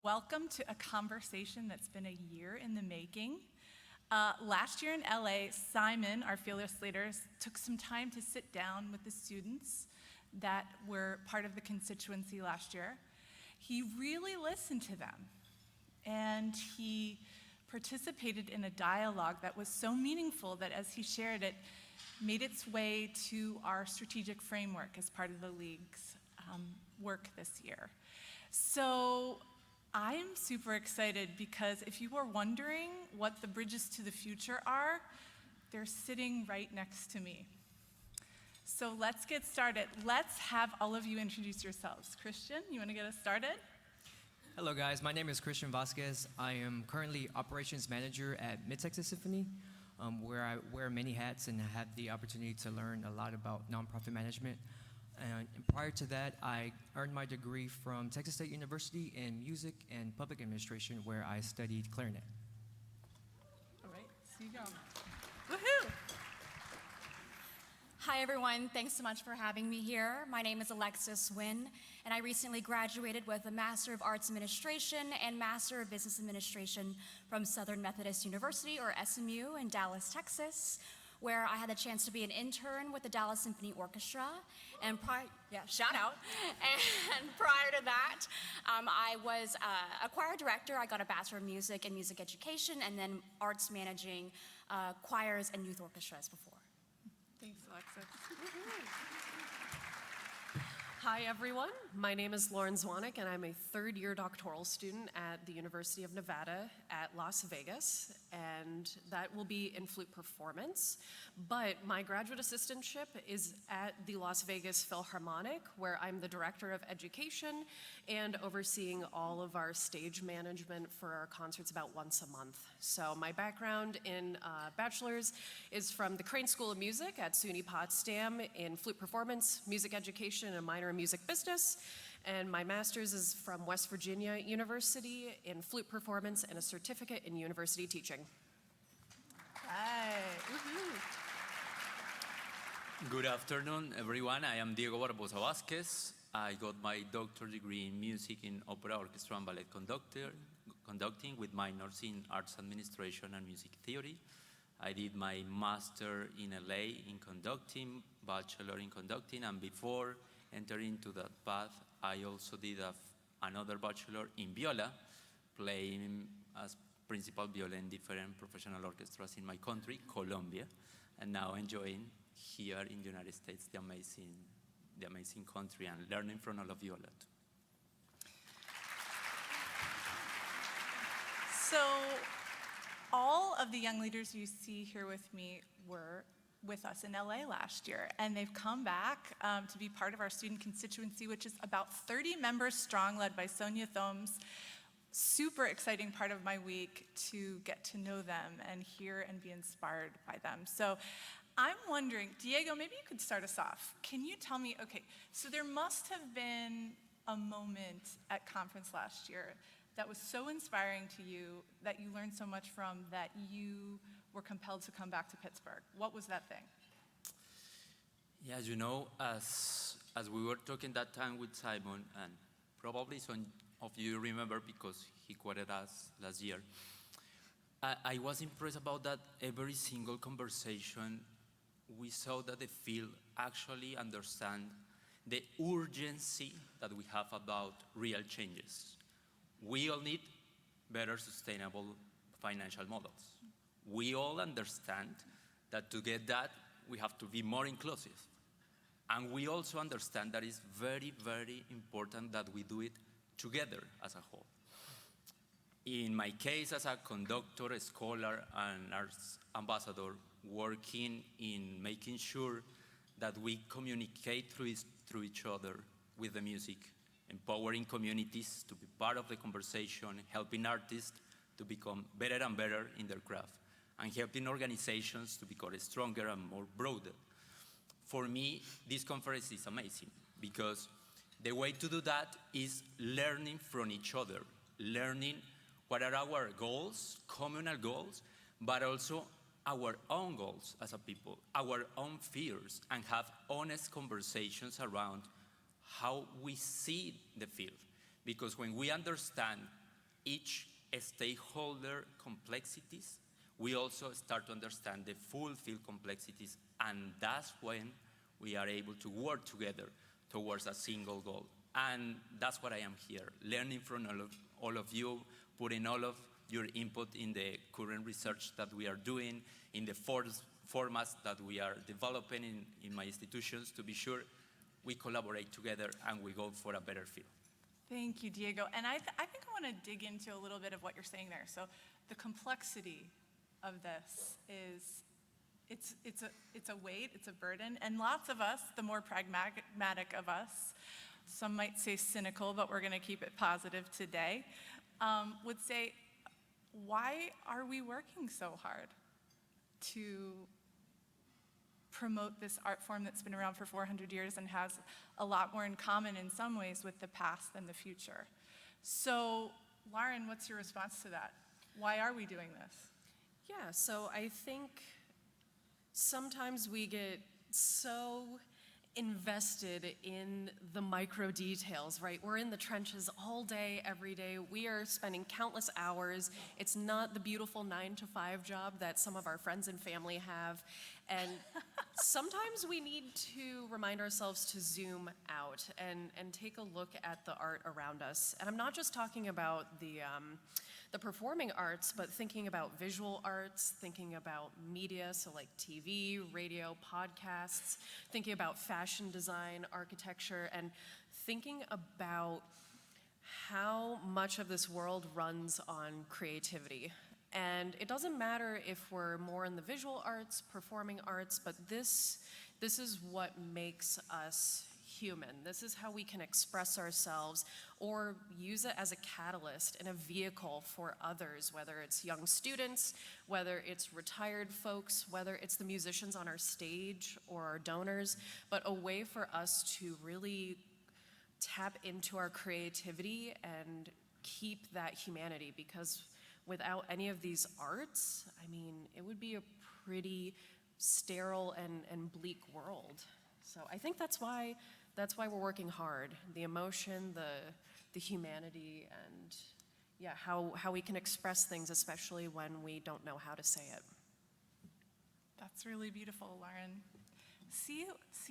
welcome to a conversation that's been a year in the making. Last year in LA, Simon, our fearless leaders, took some time to sit down with the students that were part of the constituency last year. He really listened to them, and he participated in a dialogue that was so meaningful that as he shared it, made its way to our strategic framework as part of the League's work this year. So I'm super excited because if you were wondering what the bridges to the future are, they're sitting right next to me. So let's get started. Let's have all of you introduce yourselves. Kristian, you want to get us started? Hello guys, my name is Kristian-Vasquez. I am currently operations manager at Mid-Texas Symphony, where I wear many hats and have the opportunity to learn a lot about nonprofit management. And prior to that, I earned my degree from Texas State University in music and public administration, where I studied clarinet. All right, see you go. Woohoo! Hi everyone, thanks so much for having me here. My name is Alexis Nguyen, and I recently graduated with a Master of Arts Administration and Master of Business Administration from Southern Methodist University, or SMU, in Dallas, Texas, where I had the chance to be an intern with the Dallas Symphony Orchestra, and shout out. And prior to that, I was a choir director. I got a Bachelor of Music and Music Education, and then arts managing choirs and youth orchestras before. Thanks, Alexis. Hi everyone, my name is Lauren Zwonik and I'm a third-year doctoral student at the University of Nevada at Las Vegas, and that will be in flute performance. But my graduate assistantship is at the Las Vegas Philharmonic, where I'm the director of education and overseeing all of our stage management for our concerts about once a month. So my background in bachelor's is from the Crane School of Music at SUNY Potsdam in flute performance, music education, and a minor in music business. And my master's is from West Virginia University in flute performance and a certificate in university teaching. Hi. Good afternoon, everyone. I am Diego Barbosa-Vasquez. I got my doctorate degree in music in opera, orchestra, and ballet conducting with minors in arts administration and music theory. I did my master in LA in conducting, bachelor in conducting, and before entering into that path, I also did another bachelor in viola, playing as principal viola in different professional orchestras in my country, Colombia, and now enjoying here in the United States the amazing country and learning from all of you a lot. So all of the young leaders you see here with me were with us in LA last year, and they've come back to be part of our student constituency, which is about 30 members strong, led by Sonia Thomes. Super exciting part of my week to get to know them and hear and be inspired by them. So I'm wondering, Diego, maybe you could start us off. Can you tell me, okay, so there must have been a moment at conference last year that was so inspiring to you, that you learned so much from, that you were compelled to come back to Pittsburgh. What was that thing? Yeah, you know, as we were talking that time with Simon, and probably some of you remember because he quoted us last year, I was impressed about that every single conversation we saw that the field actually understand the urgency that we have about real changes. We all need better sustainable financial models. We all understand that to get that, we have to be more inclusive. And we also understand that it's very, very important that we do it together as a whole. In my case, as a conductor, a scholar, and arts ambassador, working in making sure that we communicate through each other with the music, empowering communities to be part of the conversation, helping artists to become better and better in their craft, and helping organizations to become stronger and more broader. For me, this conference is amazing because the way to do that is learning from each other, learning what are our goals, communal goals, but also our own goals as a people, our own fears, and have honest conversations around how we see the field. Because when we understand each stakeholder complexities, we also start to understand the full field complexities, and that's when we are able to work together towards a single goal. And that's what I am here, learning from all of you, putting all of your input in the current research that we are doing, in the formats that we are developing in my institutions, to be sure we collaborate together and we go for a better field. Thank you, Diego. And I think I want to dig into a little bit of what you're saying there. So the complexity of this is, it's a weight, it's a burden, and lots of us, the more pragmatic of us, some might say cynical, but we're going to keep it positive today, would say, why are we working so hard to promote this art form that's been around for 400 years and has a lot more in common in some ways with the past than the future? So, Lauren, what's your response to that? Why are we doing this? Yeah, so I think sometimes we get so invested in the micro details, right? We're in the trenches all day, every day. We are spending countless hours. It's not the beautiful 9-to-5 job that some of our friends and family have. And sometimes we need to remind ourselves to zoom out and take a look at the art around us. And I'm not just talking about the performing arts, but thinking about visual arts, thinking about media, so like TV, radio, podcasts, thinking about fashion design, architecture, and thinking about how much of this world runs on creativity. And it doesn't matter if we're more in the visual arts, performing arts, but this is what makes us human. This is how we can express ourselves or use it as a catalyst and a vehicle for others, whether it's young students, whether it's retired folks, whether it's the musicians on our stage or our donors, but a way for us to really tap into our creativity and keep that humanity, because without any of these arts, I mean, it would be a pretty sterile and bleak world. So I think that's why we're working hard. The emotion, the humanity, and yeah, how we can express things, especially when we don't know how to say it. That's really beautiful, Lauren. See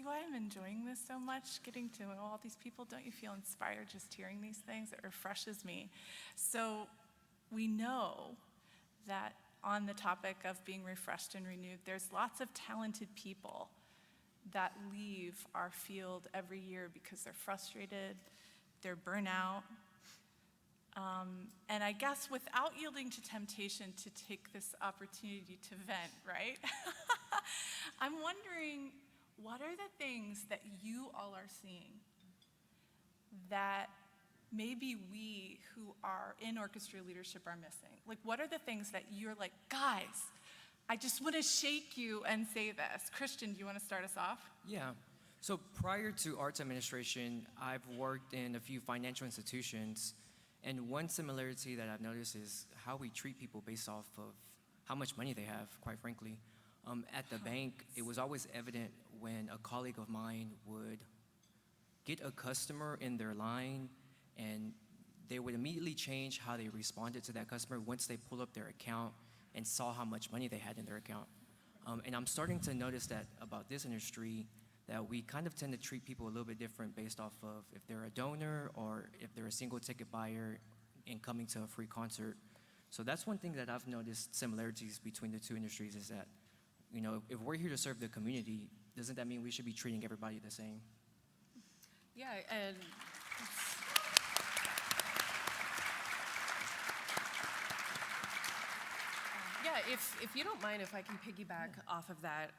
why I'm enjoying this so much, getting to know all these people? Don't you feel inspired just hearing these things? It refreshes me. So we know that on the topic of being refreshed and renewed, there's lots of talented people that leave our field every year because they're frustrated, they're burnout. And I guess without yielding to temptation to take this opportunity to vent, right? I'm wondering, what are the things that you all are seeing that maybe we who are in orchestra leadership are missing? Like, what are the things that you're like, guys, I just want to shake you and say this. Kristian, do you want to start us off? Yeah. So prior to arts administration, I've worked in a few financial institutions, and one similarity that I've noticed is how we treat people based off of how much money they have, quite frankly. At the bank, it was always evident when a colleague of mine would get a customer in their line, and they would immediately change how they responded to that customer once they pull up their account and saw how much money they had in their account. And I'm starting to notice that about this industry, that we kind of tend to treat people a little bit different based off of if they're a donor or if they're a single ticket buyer and coming to a free concert. So that's one thing that I've noticed similarities between the two industries, is that, you know, if we're here to serve the community, doesn't that mean we should be treating everybody the same? Yeah, and yeah, if you don't mind, if I can piggyback off of that.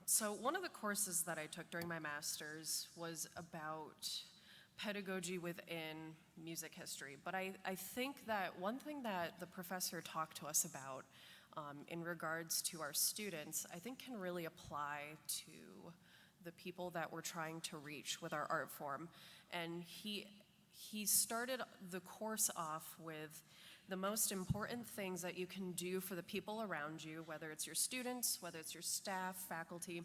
So one of the courses that I took during my master's was about pedagogy within music history. But I think that one thing that the professor talked to us about in regards to our students, I think can really apply to the people that we're trying to reach with our art form. And he started the course off with the most important things that you can do for the people around you, whether it's your students, whether it's your staff, faculty.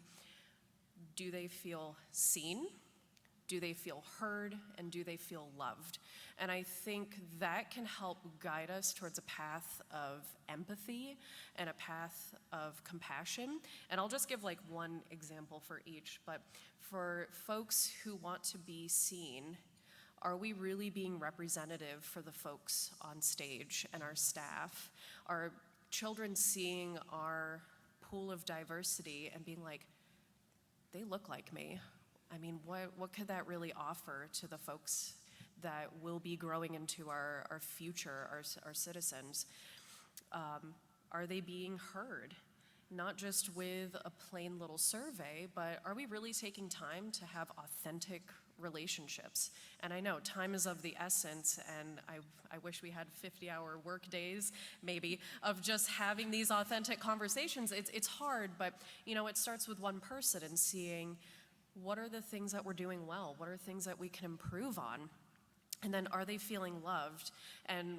Do they feel seen? Do they feel heard, and do they feel loved? And I think that can help guide us towards a path of empathy and a path of compassion. And I'll just give like one example for each, but for folks who want to be seen, are we really being representative for the folks on stage and our staff? Are children seeing our pool of diversity and being like, they look like me? I mean, what could that really offer to the folks that will be growing into our future, our citizens? Are they being heard? Not just with a plain little survey, but are we really taking time to have authentic relationships? And I know time is of the essence, and I wish we had 50-hour work days, maybe, of just having these authentic conversations. It's hard, but you know, it starts with one person and seeing, what are the things that we're doing well? What are things that we can improve on? And then are they feeling loved? And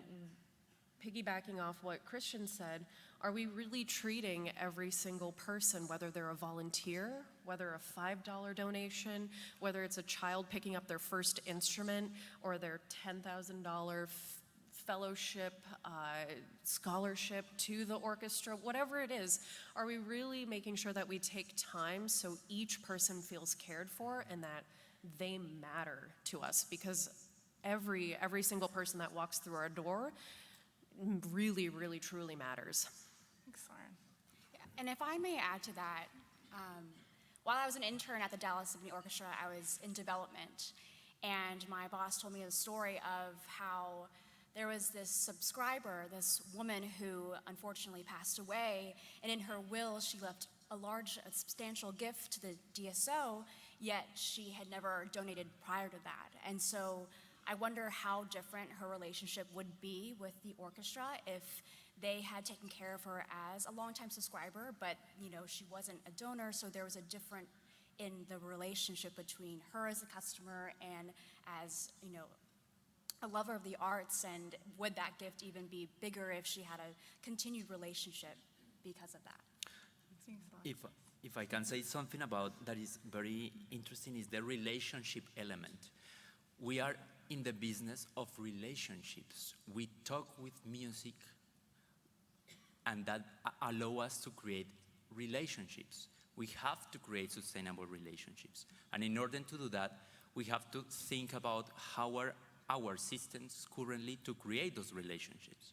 piggybacking off what Kristian said, are we really treating every single person, whether they're a volunteer, whether a $5 donation, whether it's a child picking up their first instrument, or their $10,000 fellowship, scholarship to the orchestra, whatever it is, are we really making sure that we take time so each person feels cared for and that they matter to us? Because every single person that walks through our door really, really, truly matters. Thanks, Lauren. Yeah, and if I may add to that, while I was an intern at the Dallas Symphony Orchestra, I was in development, and my boss told me the story of how there was this subscriber, this woman who unfortunately passed away, and in her will she left a substantial gift to the DSO, yet she had never donated prior to that. And so I wonder how different her relationship would be with the orchestra if they had taken care of her as a longtime subscriber, but you know, she wasn't a donor, so there was a different in the relationship between her as a customer and as, you know, a lover of the arts, and would that gift even be bigger if she had a continued relationship because of that? If I can say something about that is very interesting, is the relationship element. We are in the business of relationships. We talk with music, and that allow us to create relationships. We have to create sustainable relationships. And in order to do that, we have to think about how are our systems currently to create those relationships.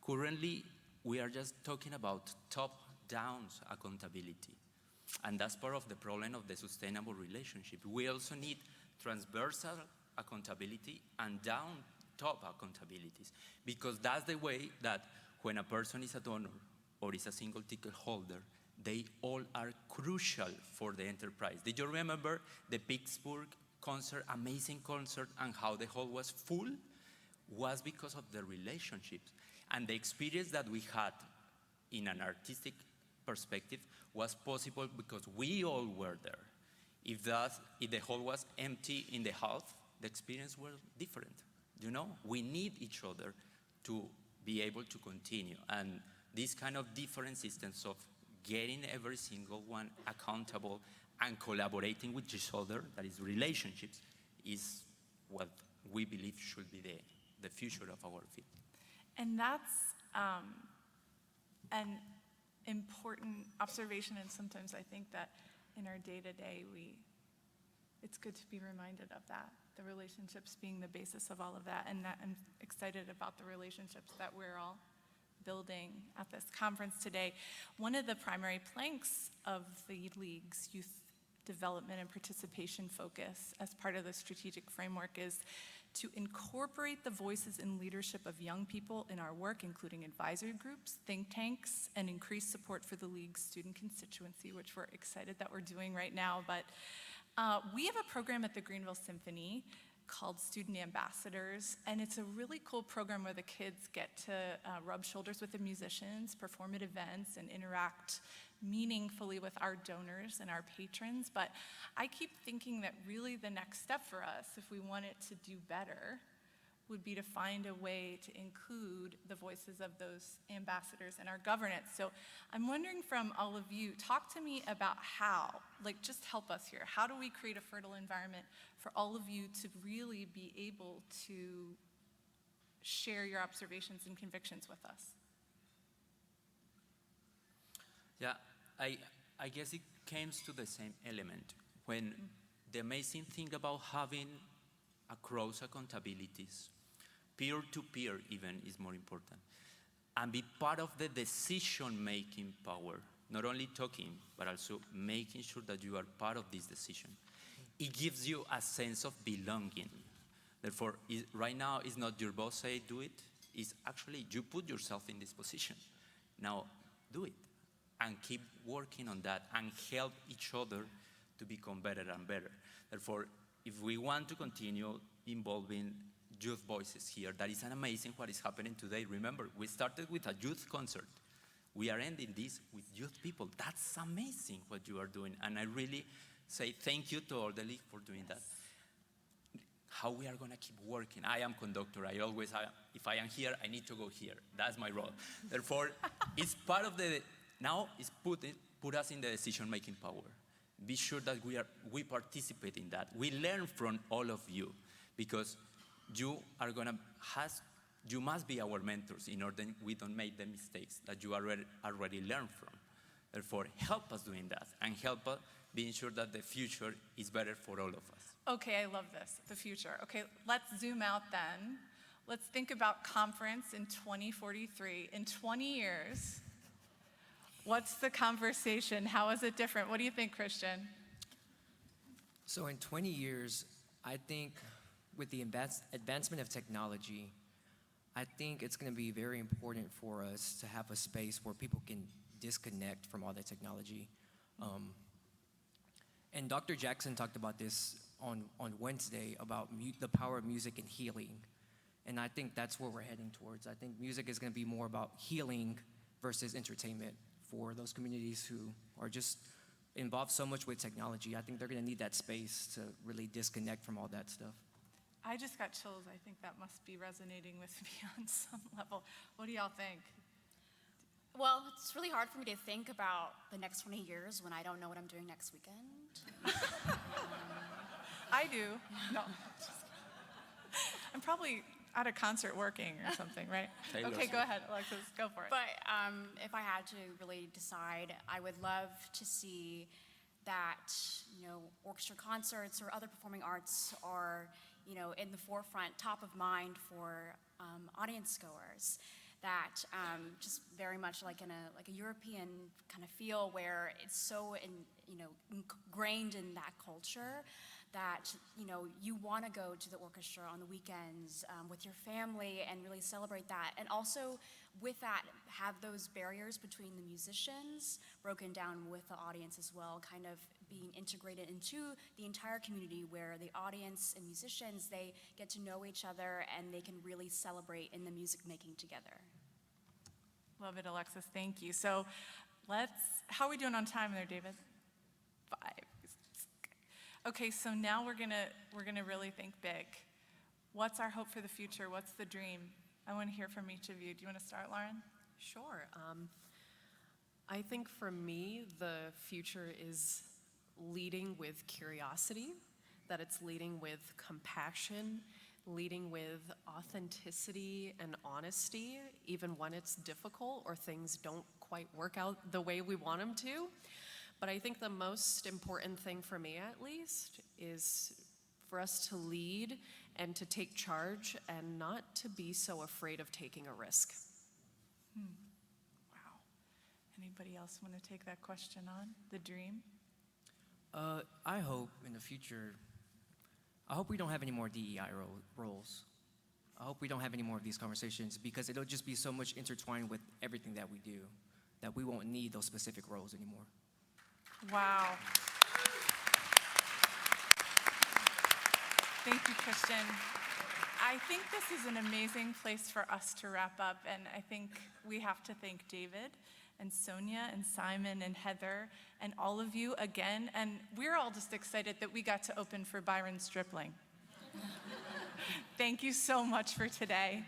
Currently, we are just talking about top-down accountability. And that's part of the problem of the sustainable relationship. We also need transversal accountability and down-top accountabilities, because that's the way that when a person is a donor or is a single ticket holder, they all are crucial for the enterprise. Did you remember the Pittsburgh concert, amazing concert, and how the hall was full? Was because of the relationships. And the experience that we had in an artistic perspective was possible because we all were there. If the hall was empty in the half, the experience was different. You know, we need each other to be able to continue. And this kind of different systems of getting every single one accountable and collaborating with each other, that is relationships, is what we believe should be the future of our field. And that's an important observation, and sometimes I think that in our day-to-day, it's good to be reminded of that, the relationships being the basis of all of that, and that I'm excited about the relationships that we're all building at this conference today. One of the primary planks of the League's youth development and participation focus as part of the strategic framework is to incorporate the voices and leadership of young people in our work, including advisory groups, think tanks, and increased support for the League's student constituency, which we're excited that we're doing right now. But we have a program at the Greenville Symphony called Student Ambassadors, and it's a really cool program where the kids get to rub shoulders with the musicians, perform at events, and interact meaningfully with our donors and our patrons. But I keep thinking that really the next step for us, if we want it to do better, would be to find a way to include the voices of those ambassadors in our governance. So I'm wondering from all of you, talk to me about how, like just help us here. How do we create a fertile environment for all of you to really be able to share your observations and convictions with us? Yeah, I guess it comes to the same element. When the amazing thing about having across accountabilities, peer-to-peer even is more important, and be part of the decision-making power, not only talking, but also making sure that you are part of this decision. It gives you a sense of belonging. Therefore, right now, it's not your boss say do it, it's actually you put yourself in this position. Now, do it, and keep working on that, and help each other to become better and better. Therefore, if we want to continue involving youth voices here, that is an amazing what is happening today. Remember, we started with a youth concert. We are ending this with youth people. That's amazing what you are doing. And I really say thank you to all the league for doing that. How we are going to keep working. I am conductor. I always, if I am here, I need to go here. That's my role. Therefore, it's part of the, now it's put us in the decision-making power. Be sure that we participate in that. We learn from all of you, because you must be our mentors in order we don't make the mistakes that you already learned from. Therefore, help us doing that, and help us being sure that the future is better for all of us. Okay, I love this, the future. Okay, let's zoom out then. Let's think about conference in 2043. In 20 years, what's the conversation? How is it different? What do you think, Kristian? So in 20 years, I think with the advancement of technology, I think it's going to be very important for us to have a space where people can disconnect from all that technology. And Dr. Jackson talked about this on Wednesday about the power of music and healing. And I think that's where we're heading towards. I think music is going to be more about healing versus entertainment for those communities who are just involved so much with technology. I think they're going to need that space to really disconnect from all that stuff. I just got chills. I think that must be resonating with me on some level. What do y'all think? Well, it's really hard for me to think about the next 20 years when I don't know what I'm doing next weekend. I do. No. I'm probably at a concert working or something, right? Okay, go ahead, Alexis. Go for it. But if I had to really decide, I would love to see that, orchestra concerts or other performing arts are, in the forefront, top of mind for audience goers. That just very much like a European kind of feel, where it's so ingrained in that culture that you want to go to the orchestra on the weekends with your family and really celebrate that, and also with that have those barriers between the musicians broken down with the audience as well, kind of being integrated into the entire community, where the audience and musicians, they get to know each other and they can really celebrate in the music making together. Love it, Alexis. Thank you. So how are we doing on time there, David? 5. Okay, so now we're gonna really think big. What's our hope for the future? What's the dream? I want to hear from each of you. Do you want to start, Lauren? Sure. I think for me, the future is leading with curiosity, that it's leading with compassion, leading with authenticity and honesty, even when it's difficult or things don't quite work out the way we want them to. But I think the most important thing for me, at least, is for us to lead and to take charge and not to be so afraid of taking a risk. Wow. Anybody else want to take that question on? The dream? I hope in the future, I hope we don't have any more DEI roles. I hope we don't have any more of these conversations, because it'll just be so much intertwined with everything that we do that we won't need those specific roles anymore. Wow. Thank you, Kristian. I think this is an amazing place for us to wrap up, and I think we have to thank David and Sonia and Simon and Heather and all of you again, and we're all just excited that we got to open for Byron Stripling. Thank you so much for today.